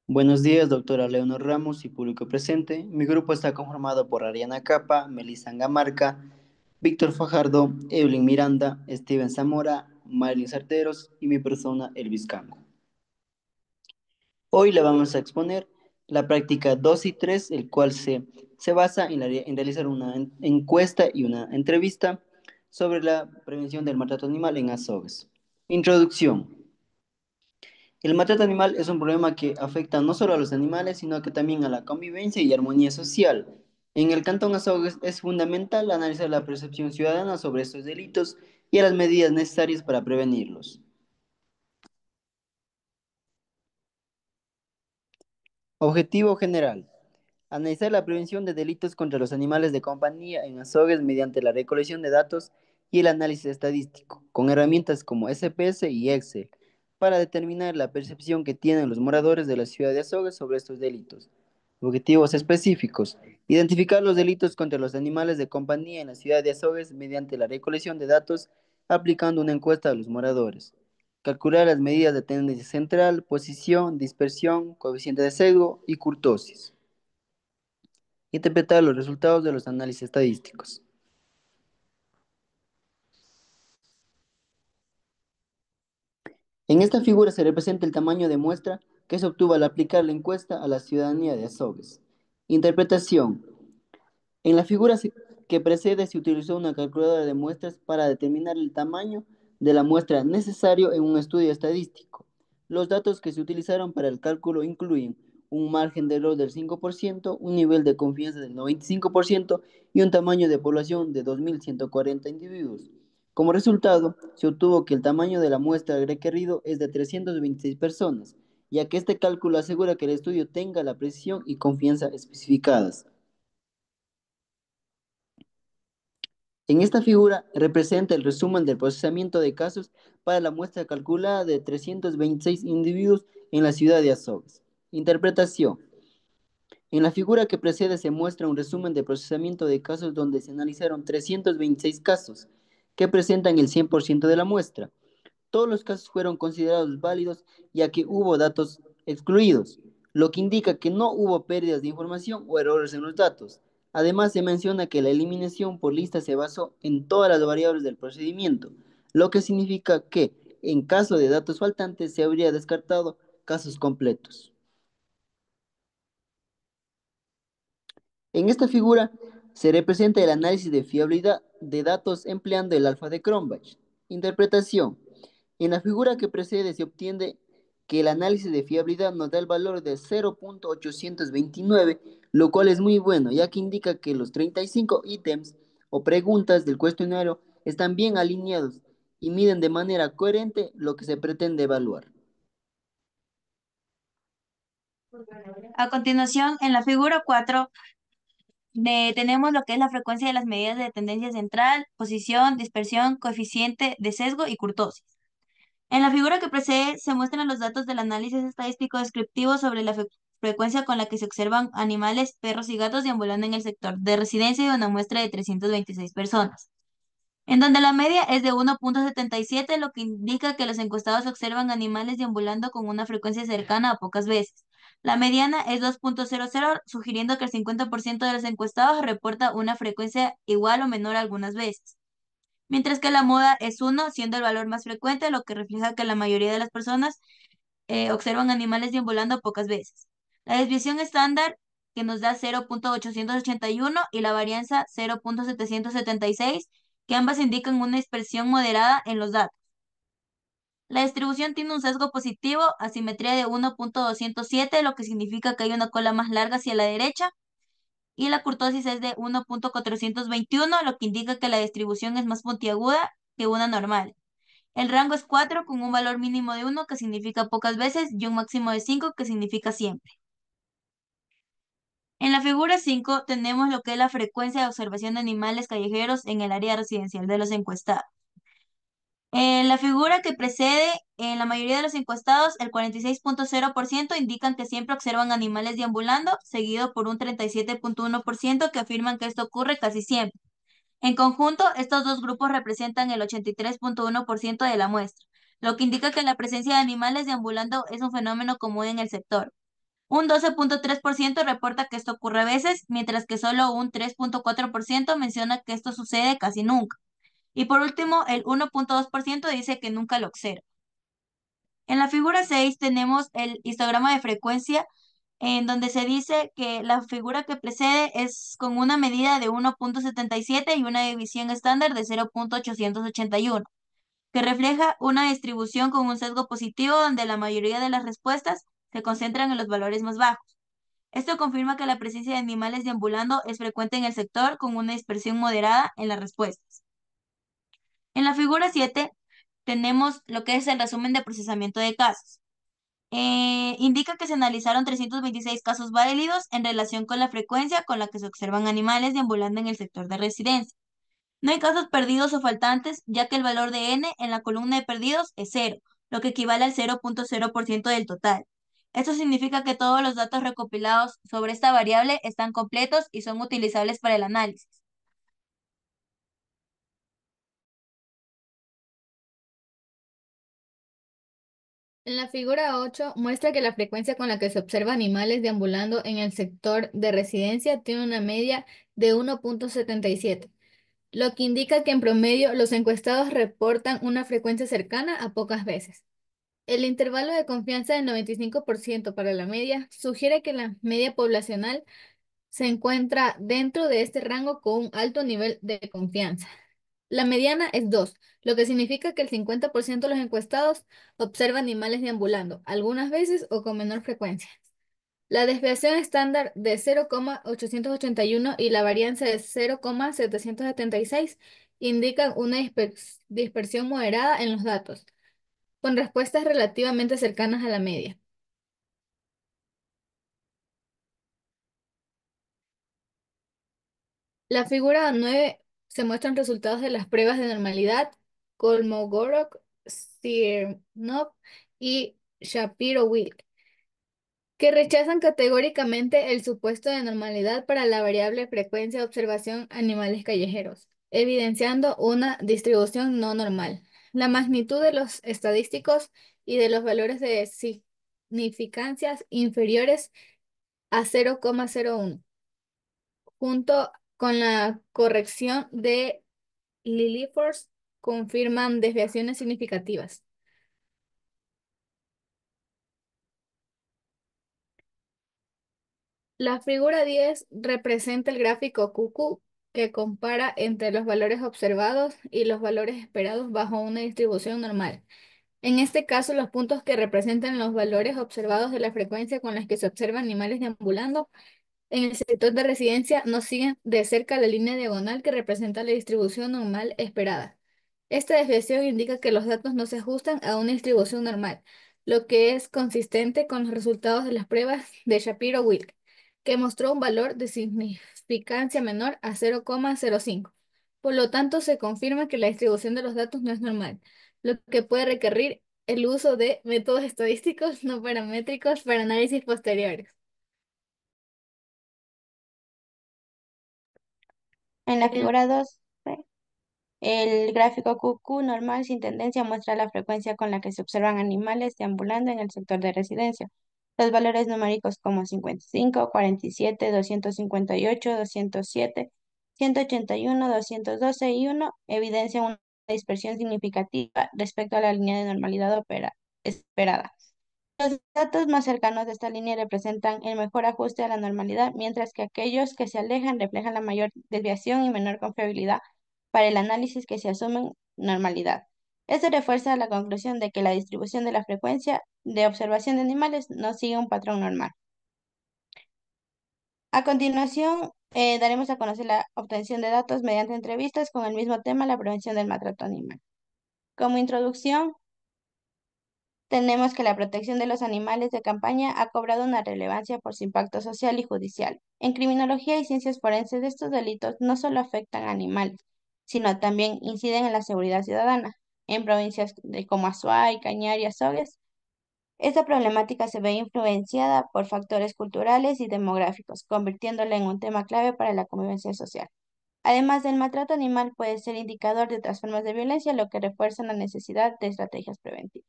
Buenos días, doctora Leonor Ramos y público presente. Mi grupo está conformado por Ariana Capa, Melissa Angamarca, Víctor Fajardo, Evelyn Miranda, Steven Zamora, Marilyn Sarteros y mi persona, Elvis Cango. Hoy le vamos a exponer la práctica 2 y 3, el cual se basa en realizar una encuesta y una entrevista sobre la prevención del maltrato animal en azogues. Introducción. El maltrato animal es un problema que afecta no solo a los animales, sino que también a la convivencia y armonía social. En el Cantón Azogues es fundamental analizar la percepción ciudadana sobre estos delitos y las medidas necesarias para prevenirlos. Objetivo general. Analizar la prevención de delitos contra los animales de compañía en azogues mediante la recolección de datos y el análisis estadístico, con herramientas como SPS y Excel, para determinar la percepción que tienen los moradores de la ciudad de Azogues sobre estos delitos. Objetivos específicos. Identificar los delitos contra los animales de compañía en la ciudad de Azogues mediante la recolección de datos aplicando una encuesta a los moradores. Calcular las medidas de tendencia central, posición, dispersión, coeficiente de sesgo y curtosis. Interpretar los resultados de los análisis estadísticos. En esta figura se representa el tamaño de muestra que se obtuvo al aplicar la encuesta a la ciudadanía de Azogues. Interpretación. En la que precede se utilizó una calculadora de muestras para determinar el tamaño de la muestra necesario en un estudio estadístico. Los datos que se utilizaron para el cálculo incluyen un margen de error del 5%, un nivel de confianza del 95% y un tamaño de población de 2.140 individuos. Como resultado, se obtuvo que el tamaño de la muestra requerido es de 326 personas, ya que este cálculo asegura que el estudio tenga la precisión y confianza especificadas. En esta figura representa el resumen del procesamiento de casos para la muestra calculada de 326 individuos en la ciudad de Azogues. Interpretación. En la figura que precede se muestra un resumen de procesamiento de casos donde se analizaron 326 casos, que presentan el 100% de la muestra. Todos los casos fueron considerados válidos ya que hubo datos excluidos, lo que indica que no hubo pérdidas de información o errores en los datos. Además, se menciona que la eliminación por lista se basó en todas las variables del procedimiento, lo que significa que, en caso de datos faltantes, se habría descartado casos completos. En esta figura se representa el análisis de fiabilidad de datos empleando el alfa de Cronbach. Interpretación. En la figura que precede se obtiene que el análisis de fiabilidad nos da el valor de 0.829, lo cual es muy bueno, ya que indica que los 35 ítems o preguntas del cuestionario están bien alineados y miden de manera coherente lo que se pretende evaluar. A continuación, en la figura 4 tenemos lo que es la frecuencia de las medidas de tendencia central, posición, dispersión, coeficiente de sesgo y kurtosis. En la figura que precede se muestran los datos del análisis estadístico descriptivo sobre la frecuencia con la que se observan animales, perros y gatos deambulando en el sector de residencia de una muestra de 326 personas, en donde la media es de 1.77, lo que indica que los encuestados observan animales deambulando con una frecuencia cercana a pocas veces. La mediana es 2.00, sugiriendo que el 50% de los encuestados reporta una frecuencia igual o menor algunas veces, mientras que la moda es 1, siendo el valor más frecuente, lo que refleja que la mayoría de las personas observan animales deambulando pocas veces. La desviación estándar, que nos da 0.881, y la varianza 0.776, que ambas indican una dispersión moderada en los datos. La distribución tiene un sesgo positivo, asimetría de 1.207, lo que significa que hay una cola más larga hacia la derecha, y la kurtosis es de 1.421, lo que indica que la distribución es más puntiaguda que una normal. El rango es 4 con un valor mínimo de 1 que significa pocas veces y un máximo de 5 que significa siempre. En la figura 5 tenemos lo que es la frecuencia de observación de animales callejeros en el área residencial de los encuestados. En la figura que precede, en la mayoría de los encuestados, el 46.0% indican que siempre observan animales deambulando, seguido por un 37.1% que afirman que esto ocurre casi siempre. En conjunto, estos dos grupos representan el 83.1% de la muestra, lo que indica que la presencia de animales deambulando es un fenómeno común en el sector. Un 12.3% reporta que esto ocurre a veces, mientras que solo un 3.4% menciona que esto sucede casi nunca. Y por último, el 1.2% dice que nunca lo observa. En la figura 6 tenemos el histograma de frecuencia, en donde se dice que la figura que precede es con una medida de 1.77 y una división estándar de 0.881, que refleja una distribución con un sesgo positivo donde la mayoría de las respuestas se concentran en los valores más bajos. Esto confirma que la presencia de animales deambulando es frecuente en el sector con una dispersión moderada en las respuestas. En la figura 7 tenemos lo que es el resumen de procesamiento de casos. Indica que se analizaron 326 casos válidos en relación con la frecuencia con la que se observan animales deambulando en el sector de residencia. No hay casos perdidos o faltantes, ya que el valor de n en la columna de perdidos es cero, lo que equivale al 0.0% del total. Esto significa que todos los datos recopilados sobre esta variable están completos y son utilizables para el análisis. En la figura 8 muestra que la frecuencia con la que se observa animales deambulando en el sector de residencia tiene una media de 1.77, lo que indica que en promedio los encuestados reportan una frecuencia cercana a pocas veces. El intervalo de confianza del 95% para la media sugiere que la media poblacional se encuentra dentro de este rango con un alto nivel de confianza. La mediana es 2, lo que significa que el 50% de los encuestados observa animales deambulando, algunas veces o con menor frecuencia. La desviación estándar de 0,881 y la varianza de 0,776 indican una dispersión moderada en los datos, con respuestas relativamente cercanas a la media. La figura 9 se muestran resultados de las pruebas de normalidad Kolmogorov, Smirnov y Shapiro-Wilk, que rechazan categóricamente el supuesto de normalidad para la variable frecuencia de observación animales callejeros, evidenciando una distribución no normal. La magnitud de los estadísticos y de los valores de significancias inferiores a 0,01, junto con la corrección de Lilliefors, confirman desviaciones significativas. La figura 10 representa el gráfico QQ que compara entre los valores observados y los valores esperados bajo una distribución normal. En este caso, los puntos que representan los valores observados de la frecuencia con las que se observan animales deambulando en el sector de residencia no siguen de cerca la línea diagonal que representa la distribución normal esperada. Esta desviación indica que los datos no se ajustan a una distribución normal, lo que es consistente con los resultados de las pruebas de Shapiro-Wilk, que mostró un valor de significancia menor a 0,05. Por lo tanto, se confirma que la distribución de los datos no es normal, lo que puede requerir el uso de métodos estadísticos no paramétricos para análisis posteriores. En la figura 2, el gráfico QQ normal sin tendencia muestra la frecuencia con la que se observan animales deambulando en el sector de residencia. Los valores numéricos como 55, 47, 258, 207, 181, 212 y 1 evidencian una dispersión significativa respecto a la línea de normalidad esperada. Los datos más cercanos de esta línea representan el mejor ajuste a la normalidad, mientras que aquellos que se alejan reflejan la mayor desviación y menor confiabilidad para el análisis que se asumen normalidad. Esto refuerza la conclusión de que la distribución de la frecuencia de observación de animales no sigue un patrón normal. A continuación, daremos a conocer la obtención de datos mediante entrevistas con el mismo tema, la prevención del maltrato animal. Como introducción, tenemos que la protección de los animales de campaña ha cobrado una relevancia por su impacto social y judicial. En criminología y ciencias forenses, estos delitos no solo afectan a animales, sino también inciden en la seguridad ciudadana. En provincias como Azuay, Cañar y Azogues, esta problemática se ve influenciada por factores culturales y demográficos, convirtiéndola en un tema clave para la convivencia social. Además del maltrato animal puede ser indicador de otras formas de violencia, lo que refuerza la necesidad de estrategias preventivas.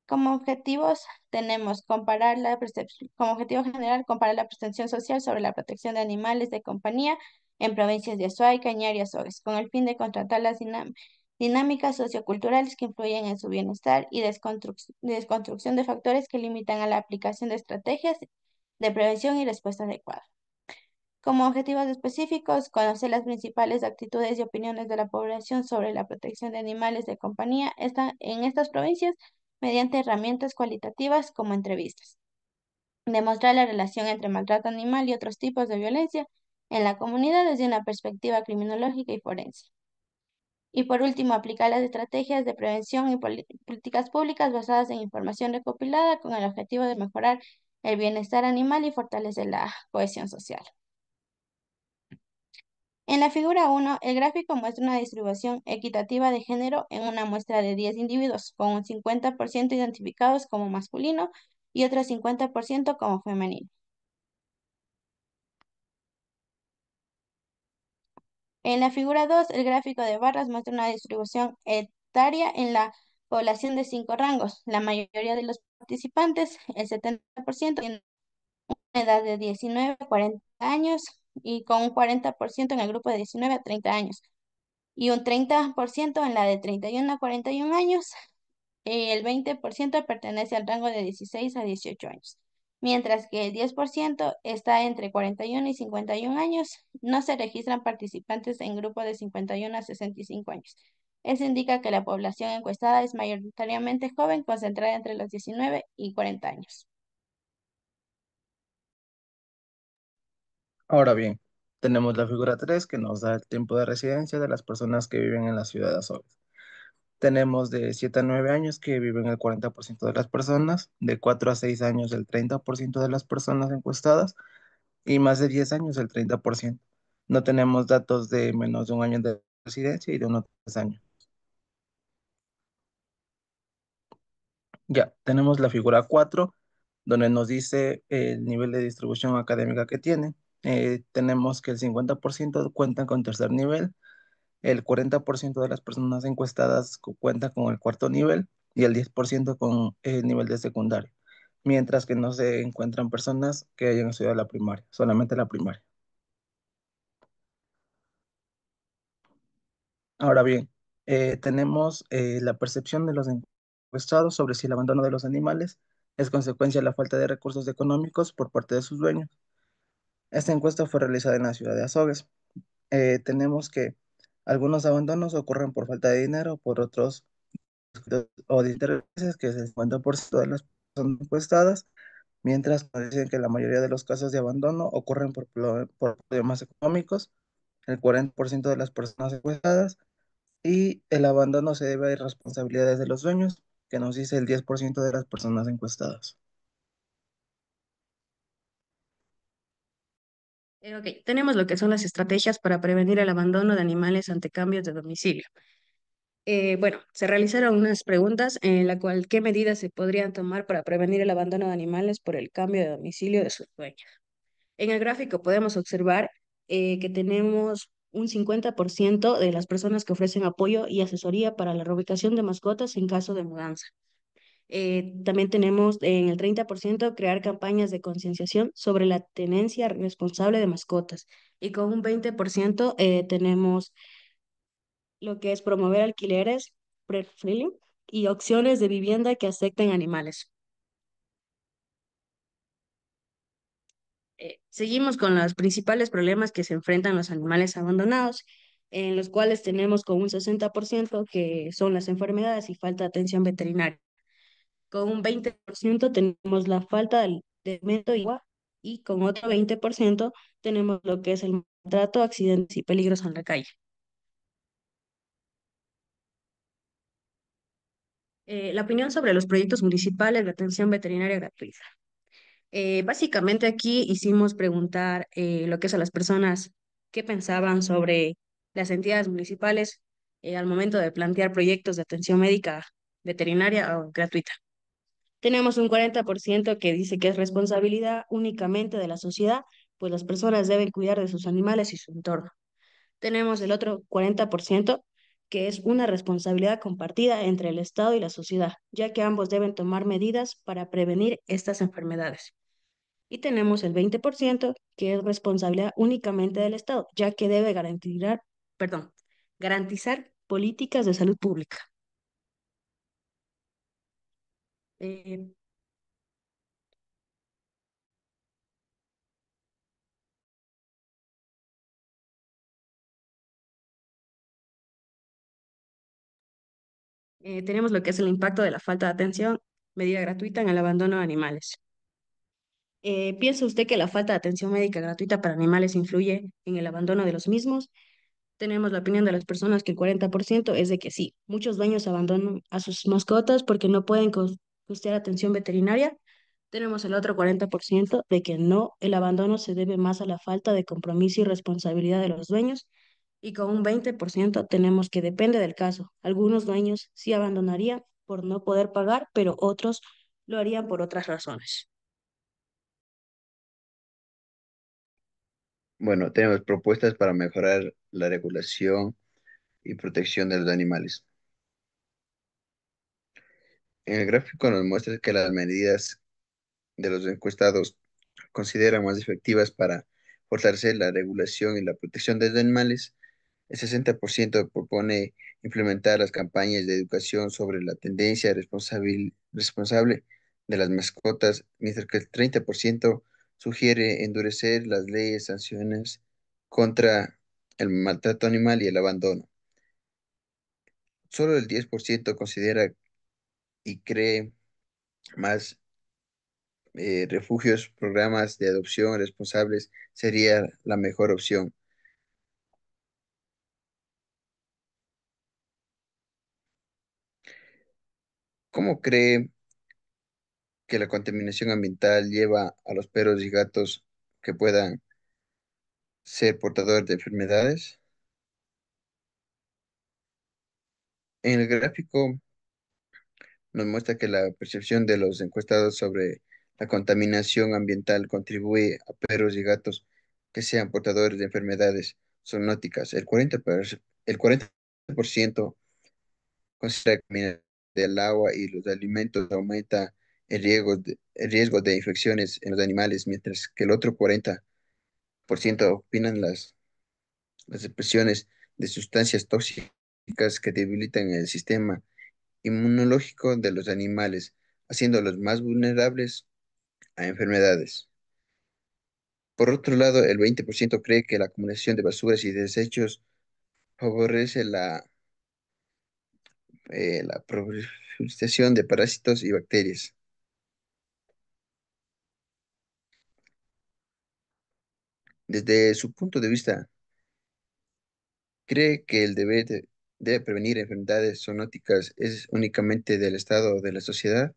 Como objetivos tenemos comparar la como objetivo general comparar la percepción social sobre la protección de animales de compañía en provincias de Azuay, Cañar y Azogues, con el fin de contratar las dinámicas socioculturales que influyen en su bienestar y desconstrucción de factores que limitan a la aplicación de estrategias de prevención y respuesta adecuada. Como objetivos específicos, conocer las principales actitudes y opiniones de la población sobre la protección de animales de compañía en estas provincias mediante herramientas cualitativas como entrevistas. Demostrar la relación entre maltrato animal y otros tipos de violencia en la comunidad desde una perspectiva criminológica y forense. Y por último, aplicar las estrategias de prevención y políticas públicas basadas en información recopilada con el objetivo de mejorar el bienestar animal y fortalecer la cohesión social. En la figura 1, el gráfico muestra una distribución equitativa de género en una muestra de 10 individuos, con un 50% identificados como masculino y otro 50% como femenino. En la figura 2, el gráfico de barras muestra una distribución etaria en la población de 5 rangos. La mayoría de los participantes, el 70%, tienen una edad de 19 a 40 años y con un 40% en el grupo de 19 a 30 años y un 30% en la de 31 a 41 años, y el 20% pertenece al rango de 16 a 18 años, mientras que el 10% está entre 41 y 51 años. No se registran participantes en grupos de 51 a 65 años. Eso indica que la población encuestada es mayoritariamente joven, concentrada entre los 19 y 40 años. Ahora bien, tenemos la figura 3 que nos da el tiempo de residencia de las personas que viven en la ciudad de Azogues. Tenemos de 7 a 9 años que viven el 40% de las personas, de 4 a 6 años el 30% de las personas encuestadas y más de 10 años el 30%. No tenemos datos de menos de un año de residencia y de unos 3 años. Ya, tenemos la figura 4 donde nos dice el nivel de distribución académica que tiene. Tenemos que el 50% cuentan con tercer nivel, el 40% de las personas encuestadas cuenta con el cuarto nivel y el 10% con el nivel de secundario, mientras que no se encuentran personas que hayan estudiado la primaria, solamente la primaria. Ahora bien, tenemos la percepción de los encuestados sobre si el abandono de los animales es consecuencia de la falta de recursos económicos por parte de sus dueños. Esta encuesta fue realizada en la ciudad de Azogues. Tenemos que algunos abandonos ocurren por falta de dinero, por otros o de intereses, que es el 50% de las personas encuestadas, mientras nos dicen que la mayoría de los casos de abandono ocurren por problemas económicos, el 40% de las personas encuestadas, y el abandono se debe a irresponsabilidades de los dueños, que nos dice el 10% de las personas encuestadas. Ok, tenemos lo que son las estrategias para prevenir el abandono de animales ante cambios de domicilio. Bueno, se realizaron unas preguntas en la cual qué medidas se podrían tomar para prevenir el abandono de animales por el cambio de domicilio de sus dueños. En el gráfico podemos observar que tenemos un 50% de las personas que ofrecen apoyo y asesoría para la reubicación de mascotas en caso de mudanza. También tenemos en el 30% crear campañas de concienciación sobre la tenencia responsable de mascotas. Y con un 20% tenemos lo que es promover alquileres pet-friendly y opciones de vivienda que acepten animales. Seguimos con los principales problemas que se enfrentan los animales abandonados, en los cuales tenemos con un 60% que son las enfermedades y falta de atención veterinaria. Con un 20% tenemos la falta de alimento y agua, y con otro 20% tenemos lo que es el maltrato, accidentes y peligros en la calle. La opinión sobre los proyectos municipales de atención veterinaria gratuita. Básicamente aquí hicimos preguntar lo que es a las personas qué pensaban sobre las entidades municipales al momento de plantear proyectos de atención médica veterinaria o gratuita. Tenemos un 40% que dice que es responsabilidad únicamente de la sociedad, pues las personas deben cuidar de sus animales y su entorno. Tenemos el otro 40% que es una responsabilidad compartida entre el Estado y la sociedad, ya que ambos deben tomar medidas para prevenir estas enfermedades. Y tenemos el 20%, que es responsabilidad únicamente del Estado, ya que debe garantizar políticas de salud pública. Eh, tenemos lo que es el impacto de la falta de atención medida gratuita en el abandono de animales. ¿Piensa usted que la falta de atención médica gratuita para animales influye en el abandono de los mismos? Tenemos la opinión de las personas que el 40% es de que sí. Muchos dueños abandonan a sus mascotas porque no pueden costear atención veterinaria. Tenemos el otro 40% de que no, el abandono se debe más a la falta de compromiso y responsabilidad de los dueños. Y con un 20% tenemos que depende del caso. Algunos dueños sí abandonarían por no poder pagar, pero otros lo harían por otras razones. Bueno, tenemos propuestas para mejorar la regulación y protección de los animales. En el gráfico nos muestra que las medidas de los encuestados consideran más efectivas para fortalecer la regulación y la protección de los animales. El 60% propone implementar las campañas de educación sobre la tendencia responsable de las mascotas, mientras que el 30% sugiere endurecer las leyes, sanciones contra el maltrato animal y el abandono. Solo el 10% considera y cree más refugios, programas de adopción responsables sería la mejor opción. ¿Cómo cree que la contaminación ambiental lleva a los perros y gatos que puedan ser portadores de enfermedades? En el gráfico nos muestra que la percepción de los encuestados sobre la contaminación ambiental contribuye a perros y gatos que sean portadores de enfermedades zoonóticas. El 40% considera que la contaminación del agua y los alimentos aumenta el riesgo de infecciones en los animales, mientras que el otro 40% opinan las expresiones de sustancias tóxicas que debilitan el sistema inmunológico de los animales, haciéndolos más vulnerables a enfermedades. Por otro lado, el 20% cree que la acumulación de basuras y desechos favorece la proliferación de parásitos y bacterias. Desde su punto de vista, ¿cree que el deber de prevenir enfermedades zoonóticas es únicamente del Estado o de la sociedad?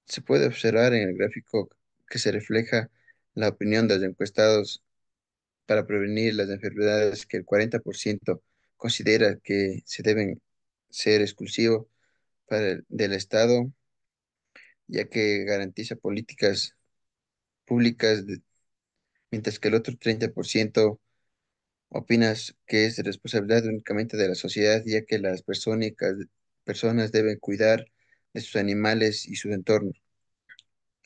Se puede observar en el gráfico que se refleja la opinión de los encuestados para prevenir las enfermedades que el 40% considera que se deben ser exclusivos del Estado, ya que garantiza políticas públicas, mientras que el otro 30% opinas que es responsabilidad únicamente de la sociedad, ya que las personas deben cuidar de sus animales y su entorno.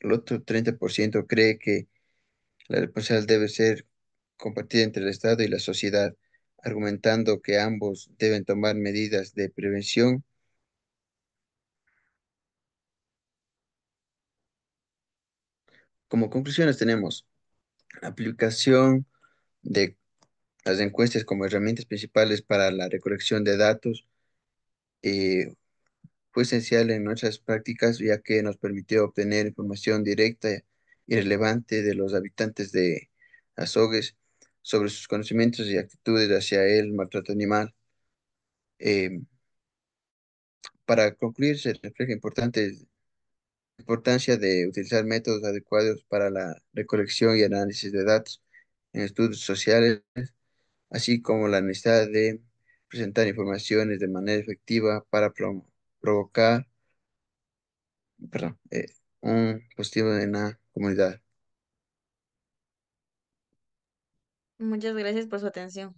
El otro 30% cree que la responsabilidad debe ser compartida entre el Estado y la sociedad, argumentando que ambos deben tomar medidas de prevención. Como conclusiones tenemos aplicación de las encuestas como herramientas principales para la recolección de datos. Fue esencial en nuestras prácticas ya que nos permitió obtener información directa y relevante de los habitantes de Azogues sobre sus conocimientos y actitudes hacia el maltrato animal. Eh, para concluir, se refleja importancia de utilizar métodos adecuados para la recolección y análisis de datos en estudios sociales, así como la necesidad de presentar informaciones de manera efectiva para provocar, perdón, un positivo en la comunidad. Muchas gracias por su atención.